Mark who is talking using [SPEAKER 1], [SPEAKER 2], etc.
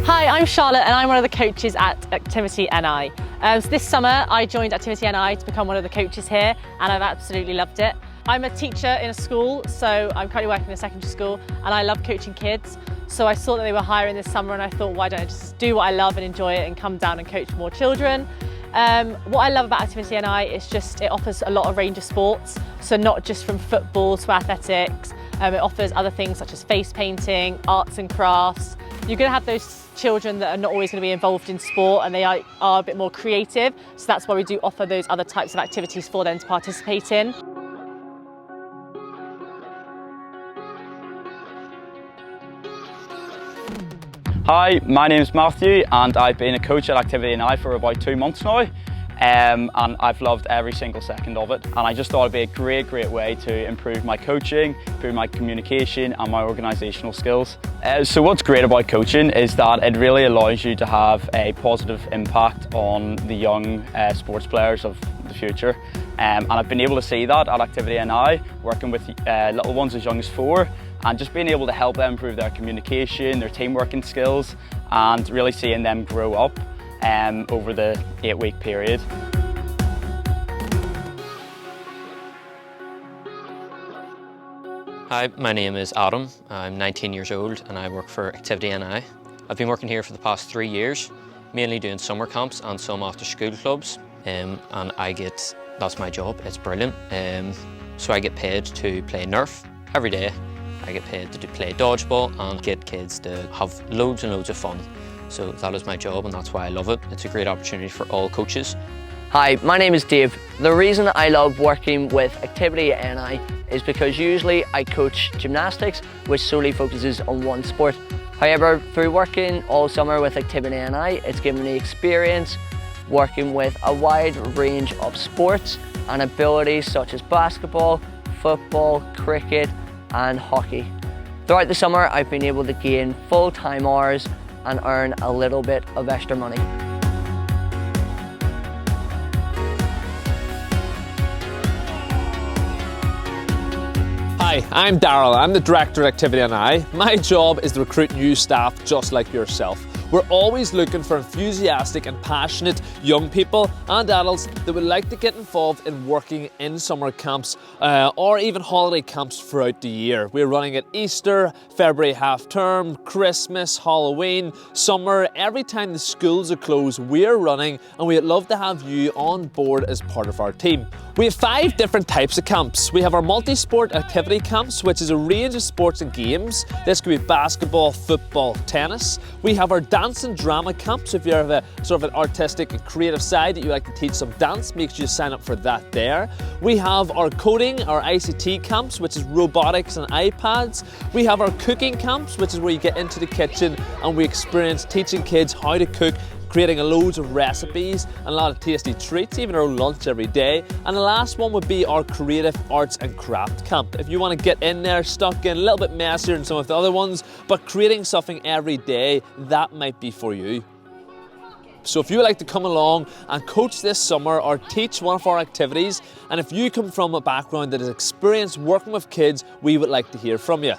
[SPEAKER 1] Hi, I'm Charlotte and I'm one of the coaches at ActivityNI. So this summer I joined ActivityNI to become one of the coaches here, and I've absolutely loved it. I'm a teacher in a school, so I'm currently working in a secondary school, and I love coaching kids. So I saw that they were hiring this summer and I thought, why don't I just do what I love and enjoy it and come down and coach more children. What I love about ActivityNI is just it offers a lot of range of sports, so not just from football to athletics. It offers other things such as face painting, arts and crafts. You're going to have those children that are not always going to be involved in sport, and they are a bit more creative, so that's why we do offer those other types of activities for them to participate in.
[SPEAKER 2] Hi, my name is Matthew and I've been a coach at ActivityNI for about 2 months now, and I've loved every single second of it, and I just thought it'd be a great way to improve my coaching, improve my communication and my organisational skills. So what's great about coaching is that it really allows you to have a positive impact on the young sports players of the future, and I've been able to see that at ActivityNI, working with little ones as young as 4, and just being able to help them improve their communication, their team working skills, and really seeing them grow up over the 8-week period.
[SPEAKER 3] Hi, my name is Adam. I'm 19 years old and I work for ActivityNI. I've been working here for the past 3 years, mainly doing summer camps and some after school clubs, and that's my job. It's brilliant. So I get paid to play Nerf every day. I get paid to play dodgeball and get kids to have loads and loads of fun. So that is my job and that's why I love it. It's a great opportunity for all coaches.
[SPEAKER 4] Hi, my name is Dave. The reason I love working with ActivityNI is because usually I coach gymnastics, which solely focuses on one sport. However, through working all summer with ActivityNI, it's given me experience working with a wide range of sports and abilities such as basketball, football, cricket and hockey. Throughout the summer, I've been able to gain full-time hours and earn a little bit of extra money.
[SPEAKER 5] Hi, I'm Darryl. I'm the director at ActivityNI. My job is to recruit new staff just like yourself. We're always looking for enthusiastic and passionate young people and adults that would like to get involved in working in summer camps or even holiday camps throughout the year. We're running at Easter, February half term, Christmas, Halloween, summer. Every time the schools are closed, we're running, and we'd love to have you on board as part of our team. We have 5 different types of camps. We have our multi-sport activity camps, which is a range of sports and games. This could be basketball, football, tennis. We have our dance and drama camps. If you have a sort of an artistic and creative side that you like to teach some dance, make sure you sign up for that there. We have our coding, our ICT camps, which is robotics and iPads. We have our cooking camps, which is where you get into the kitchen and we experience teaching kids how to cook, creating loads of recipes and a lot of tasty treats, even our own lunch every day. And the last one would be our creative arts and craft camp. If you want to get in there, stuck in, a little bit messier than some of the other ones, but creating something every day, that might be for you. So if you would like to come along and coach this summer or teach one of our activities, and if you come from a background that is experienced working with kids, we would like to hear from you.